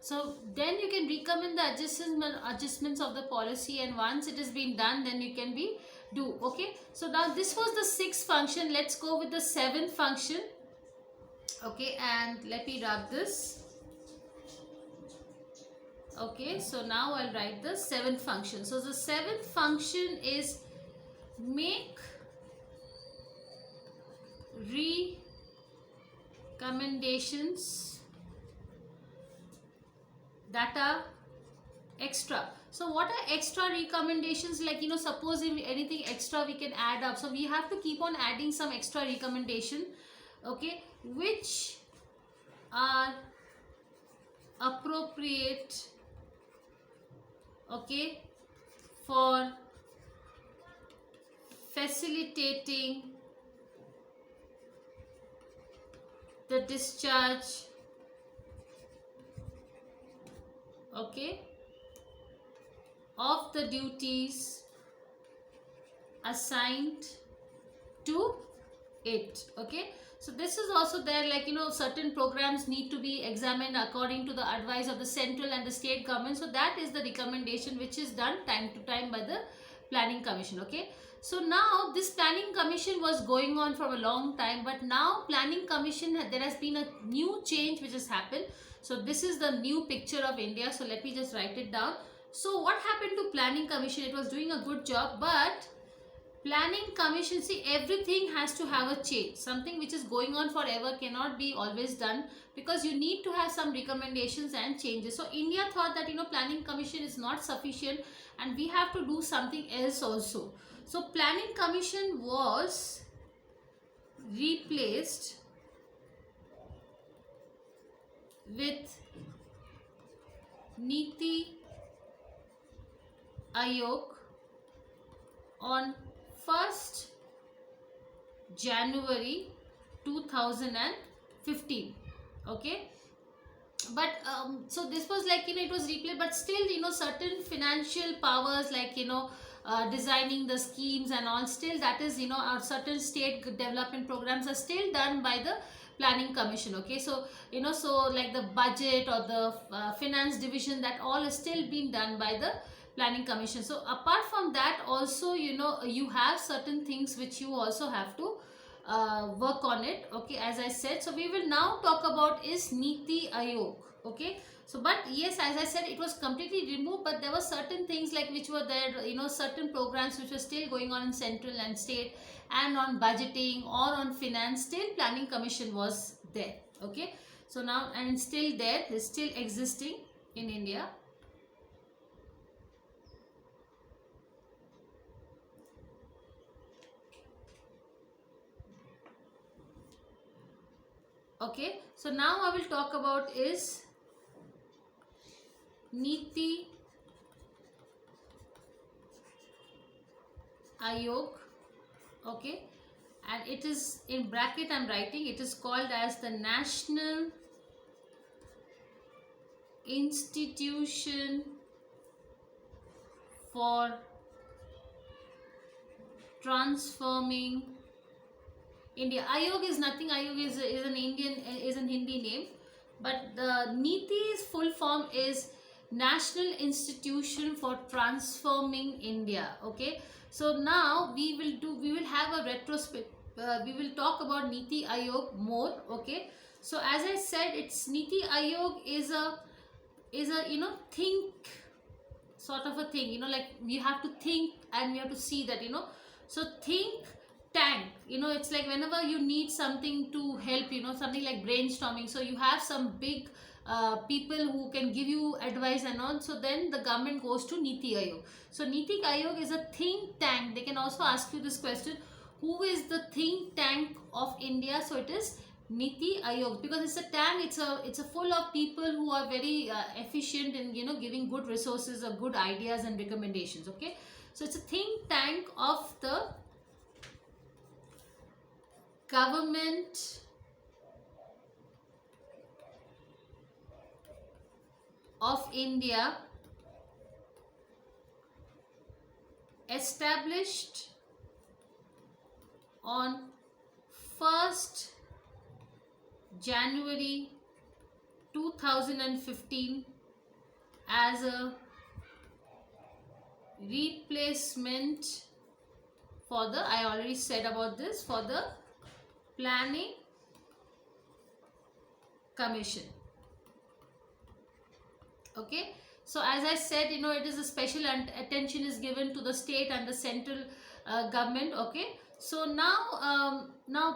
So then you can recommend the adjustments of the policy, and once it has been done, then you can be do. Okay, so now this was the sixth function. Let's go with the seventh function. Okay, and let me rub this. Okay, so now I'll write the seventh function. So the seventh function is make recommendations that are extra. So what are extra recommendations? Like, suppose if anything extra we can add up, so we have to keep on adding some extra recommendation, okay, which are appropriate, okay, for facilitating the discharge, okay, of the duties assigned to it. Okay, so this is also there, like, certain programs need to be examined according to the advice of the central and the state government. So that is the recommendation which is done time to time by the planning commission. Okay, so now this planning commission was going on for a long time, but now planning commission, there has been a new change which has happened. So this is the new picture of India. So let me just write it down. So what happened to planning commission? It was doing a good job, but planning commission, see, everything has to have a change. Something which is going on forever cannot be always done, because you need to have some recommendations and changes. So India thought that, planning commission is not sufficient and we have to do something else also. So planning commission was replaced with Niti Aayog on 1st January 2015. Okay, but so this was like, it was replaced, but still, certain financial powers, like, designing the schemes and all, still that is, our certain state development programs are still done by the planning commission. Okay, so so like the budget or the finance division, that all is still being done by the planning commission. So apart from that also, you have certain things which you also have to work on it. Okay, as I said, so we will now talk about is Niti Aayog. Okay, so but yes, as I said, it was completely removed, but there were certain things like which were there, certain programs which were still going on in central and state, and on budgeting or on finance, still planning commission was there. Okay, so now, and still there, is still existing in India. Okay, so now I will talk about is Niti Aayog. Okay, and it is in bracket I am writing, it is called as the National Institution for Transforming India. Aayog is nothing. Aayog is an Indian, is an Hindi name, but the Niti's full form is National Institution for Transforming India. Okay, so now we will have a retrospect. We will talk about Niti Aayog more. Okay, so as I said, it's Niti Aayog is a think sort of a thing. Like we have to think and we have to see that. So think tank, it's like whenever you need something to help, something like brainstorming, so you have some big people who can give you advice and all, so then the government goes to Niti Aayog. So Niti Aayog is a think tank. They can also ask you this question, who is the think tank of India? So it is Niti Aayog, because it's a tank, it's a full of people who are very efficient in giving good resources or good ideas and recommendations. Okay, so it's a think tank of the government of India, established on 1st January 2015 as a replacement for the, I already said about this, for the Planning Commission. Okay, so as I said, it is a special attention is given to the state and the central government. Okay, so now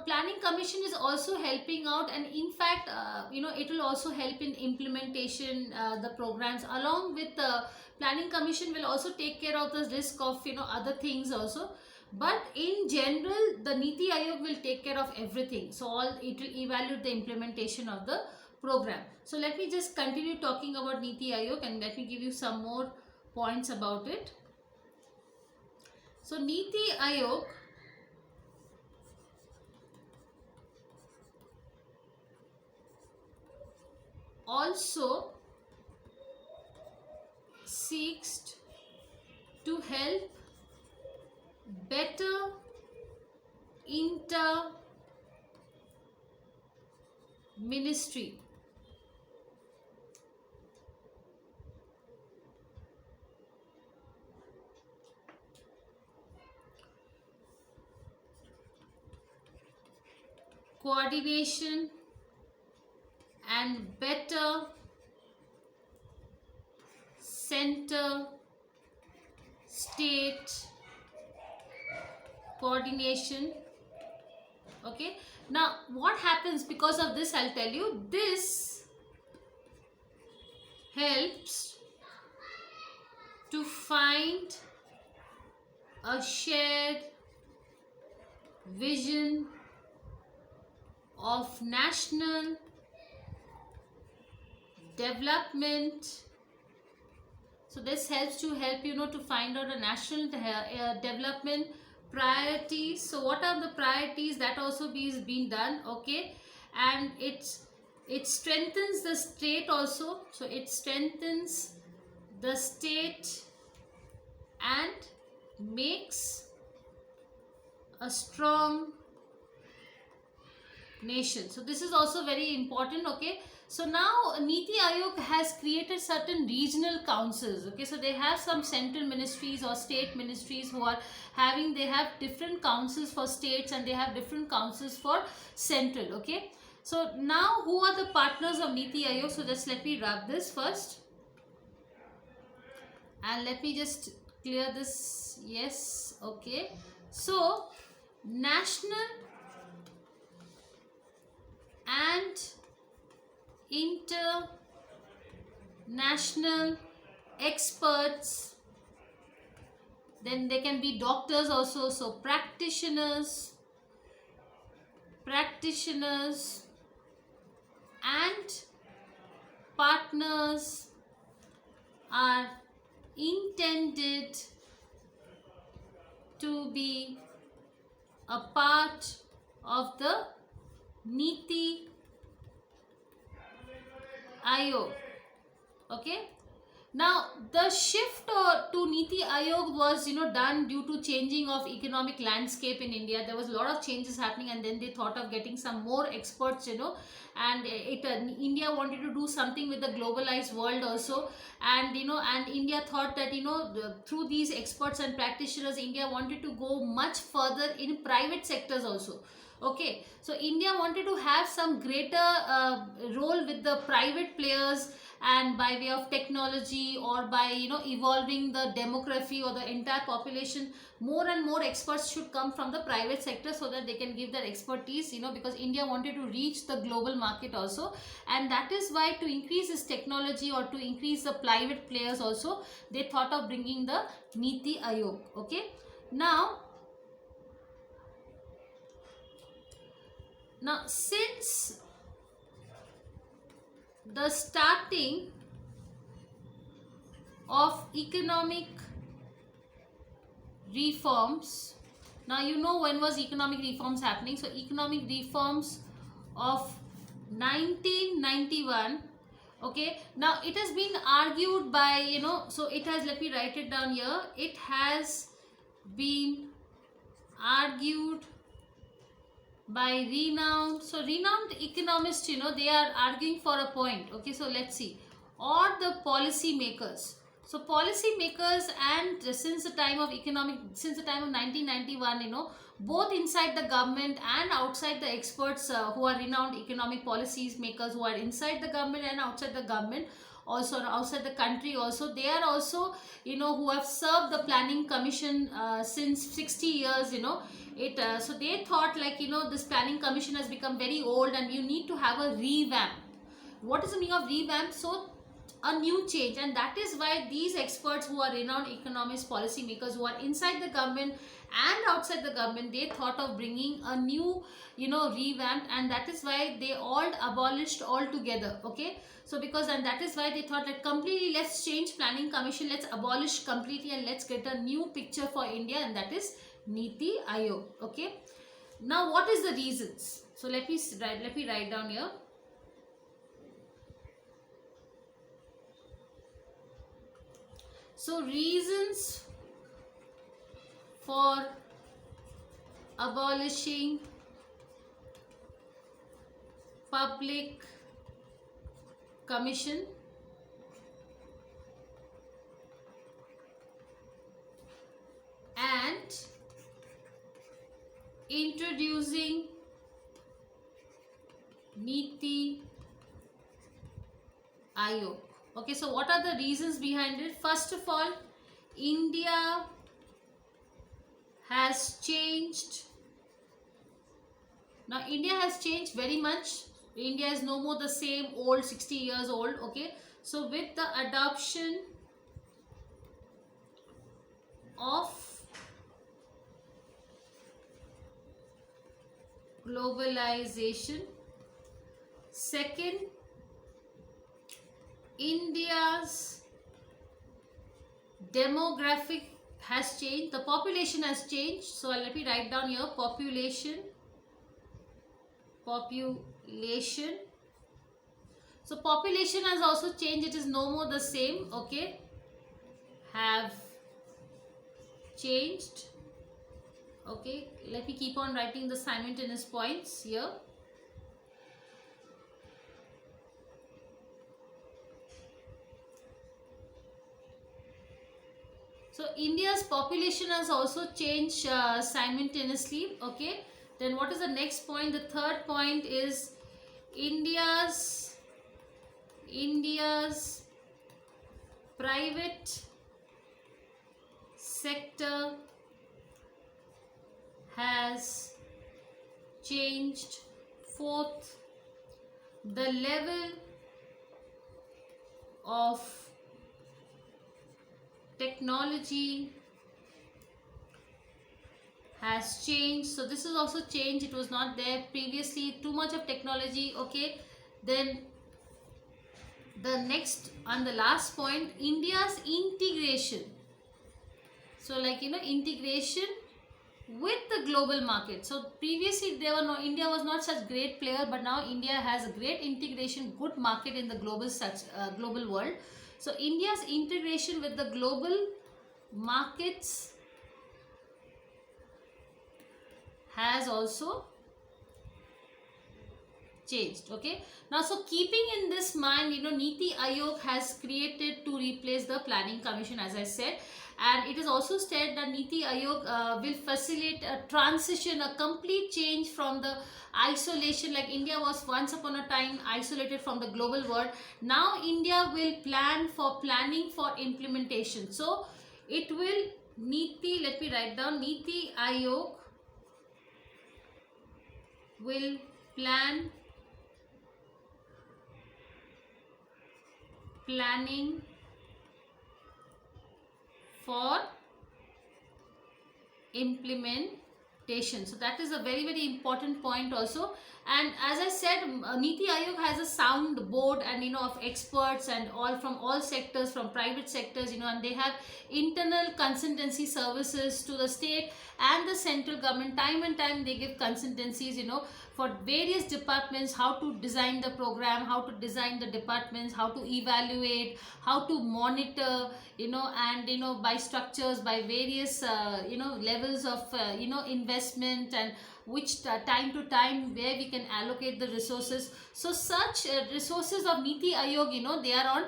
Planning Commission is also helping out, and in fact it will also help in implementation the programs. Along with the Planning Commission will also take care of the risk of other things also, but in general the Niti Aayog will take care of everything. So it will evaluate the implementation of the program. So let me just continue talking about Niti Aayog, and let me give you some more points about it. So Niti Aayog also seeks to help better inter-ministry coordination and better center state coordination. Okay, now what happens because of this, I'll tell you. This helps to find a shared vision of national development. So this helps to to find out a national development priorities. So what are the priorities, that also is being done. Okay, and it strengthens the state also. So it strengthens the state and makes a strong nation. So this is also very important. Okay, so now Niti Aayog has created certain regional councils. Okay, so they have some central ministries or state ministries who are having, they have different councils for states and they have different councils for central. Okay, so now who are the partners of Niti Aayog? So just let me wrap this first, and let me just clear this. Yes, okay, so national and international experts, then they can be doctors also. So practitioners and partners are intended to be a part of the Niti Aayog. Okay, now the shift to Niti Aayog was done due to changing of economic landscape in India. There was a lot of changes happening, and then they thought of getting some more experts, and India wanted to do something with the globalized world also, and and India thought that through these experts and practitioners, India wanted to go much further in private sectors also. Okay, so India wanted to have some greater role with the private players, and by way of technology or by evolving the demography or the entire population, more and more experts should come from the private sector so that they can give their expertise, because India wanted to reach the global market also. And that is why, to increase this technology or to increase the private players also, they thought of bringing the Niti Aayog. Okay, now since the starting of economic reforms, now when was economic reforms happening. So economic reforms of 1991. Okay, now it has been argued by so it has, let me write it down here, it has been argued by renowned, so renowned economists, they are arguing for a point. Okay, so let's see. Or the policy makers. So policy makers, and since the time of economic, since the time of 1991, both inside the government and outside, the experts who are renowned economic policies makers, who are inside the government and outside the government, also outside the country also, they are also, who have served the planning commission since 60 years, it so they thought, like, this planning commission has become very old and you need to have a revamp. What is the meaning of revamp? So a new change, and that is why these experts who are renowned economists, policy makers, who are inside the government and outside the government, they thought of bringing a new, revamp, and that is why they all abolished altogether. Okay, so because, and that is why they thought that completely, let's change planning commission, let's abolish completely, and let's get a new picture for India, and that is Niti Aayog. Okay, now what is the reasons? So let me write down here. So reasons for abolishing public commission and introducing Niti Aayog. Okay, so what are the reasons behind it? First of all, India has changed. Now, India has changed very much. India is no more the same old 60 years old. Okay, so with the adoption of globalization. Second, India's demographic has changed. The population has changed. So let me write down here: population. So population has also changed. It is no more the same. Okay, have changed. Okay, let me keep on writing the simultaneous points here. So India's population has also changed simultaneously. Okay, then what is the next point? The third point is India's private sector has changed. Fourth, the level of technology has changed. So this is also changed. It was not there previously. Too much of technology. Okay, then the next and the last point, India's integration. So, like, integration with the global market. So previously India was not such great player, but now India has a great integration, good market in the global world. So India's integration with the global markets has also changed. Okay, now, so keeping in this mind, Niti Aayog has created to replace the planning commission, as I said, and it is also said that Niti Aayog will facilitate a transition, a complete change from the isolation. Like India was once upon a time isolated from the global world. Now India will planning for implementation. So it will let me write down, Niti Aayog will planning for implementation. So that is a very, very important point also. And as I said, Niti Aayog has a sound board and of experts and all from all sectors, from private sectors, and they have internal consultancy services to the state and the central government. Time and time they give consultancies, for various departments, how to design the program, how to design the departments, how to evaluate, how to monitor, and by structures, by various levels of investment, and which time to time where we can allocate the resources. So such resources of Niti Aayog, they are on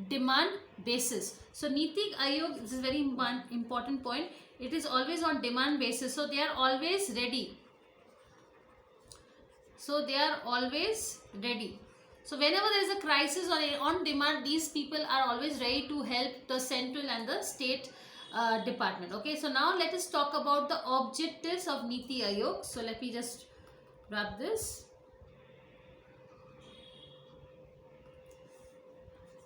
demand basis. So Niti Aayog, this is very important point, it is always on demand basis. So they are always ready. So whenever there is a crisis or on demand, these people are always ready to help the central and the state department. Okay, so now let us talk about the objectives of Niti Aayog. So let me just wrap this.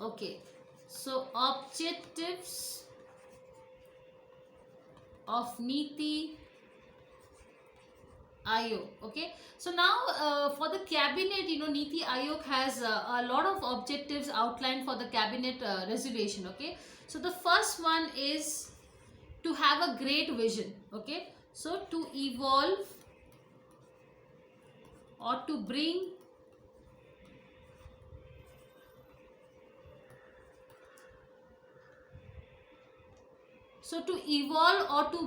Okay, so objectives of Niti Aayog. Okay, so now for the cabinet, Niti Aayog has a lot of objectives outlined for the cabinet resolution. Okay, so the first one is to have a great vision. Okay, so to evolve or to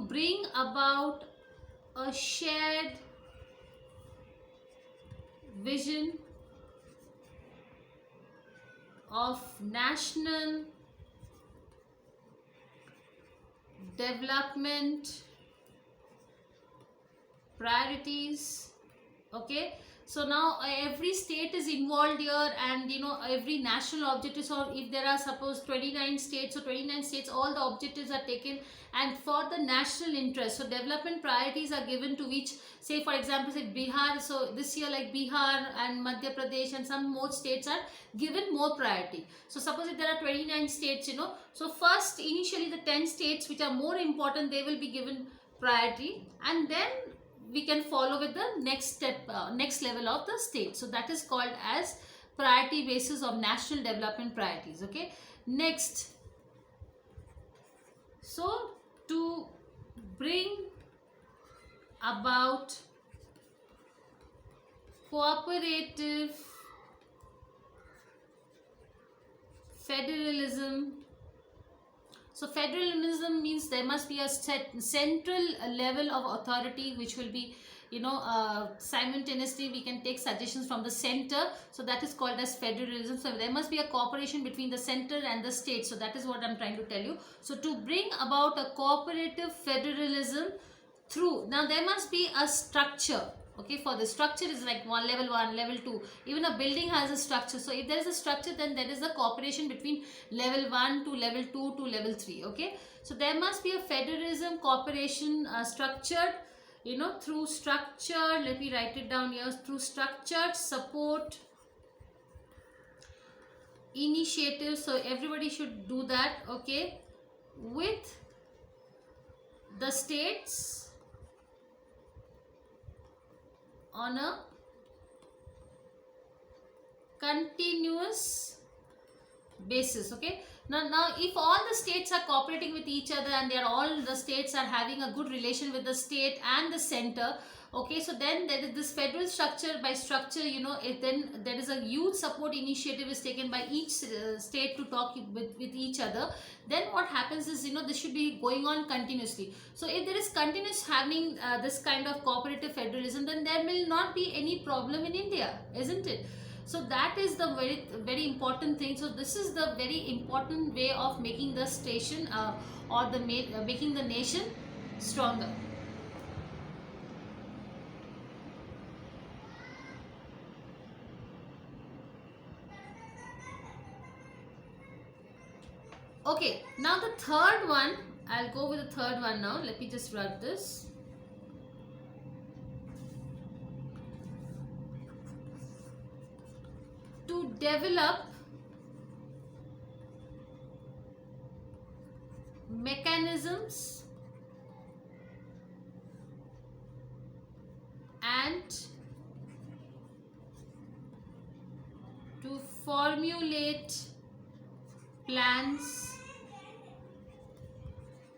bring about a shared vision of national development priorities. Okay, so now every state is involved here, and every national objective. So if there are suppose 29 states, so 29 states, all the objectives are taken, and for the national interest, so development priorities are given to which, say for example, say Bihar. So this year, like Bihar and Madhya Pradesh and some more states are given more priority. So suppose if there are 29 states, so first initially the 10 states which are more important, they will be given priority, and then we can follow with the next step, next level of the state. So that is called as priority basis of national development priorities. Okay, next, so to bring about cooperative federalism. So federalism means there must be a central level of authority which will be, simultaneously we can take suggestions from the center. So that is called as federalism. So there must be a cooperation between the center and the state. So that is what I'm trying to tell you. So to bring about a cooperative federalism through, now there must be a structure. Okay, for the structure is like level 1, level 2. Even a building has a structure. So if there is a structure, then there is a cooperation between level 1 to level 2 to level 3. Okay, so there must be a federalism cooperation structured, through structure. Let me write it down here. Through structured support initiatives. So everybody should do that. Okay, with the states on a continuous basis. Okay, now if all the states are cooperating with each other, and all the states are having a good relation with the state and the center, okay, so then there is this federal structure. By structure, then there is a youth support initiative is taken by each state to talk with each other. Then what happens is, this should be going on continuously. So if there is continuous having this kind of cooperative federalism, then there will not be any problem in India, isn't it? So that is the very, very important thing. So this is the very important way of making the station or the making the nation stronger. Okay, now the third one, I'll go with the third one now. Let me just write this. To develop mechanisms and to formulate plans.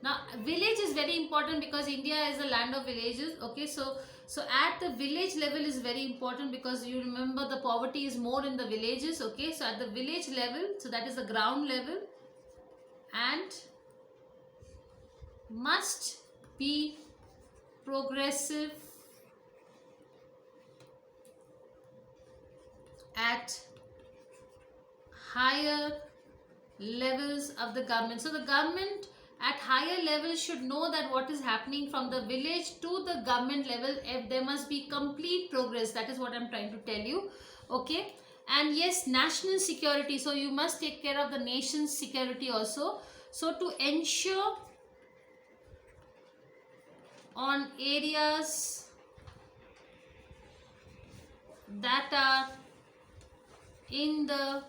Now village is very important because India is a land of villages. Okay, so So at the village level is very important, because you remember the poverty is more in the villages. Okay, so at the village level, so that is the ground level, and must be progressive at higher levels of the government. So the government at higher levels should know that what is happening from the village to the government level. If there must be complete progress, that is what I'm trying to tell you. Okay, and yes, national security, so you must take care of the nation's security also. So to ensure on areas that are in the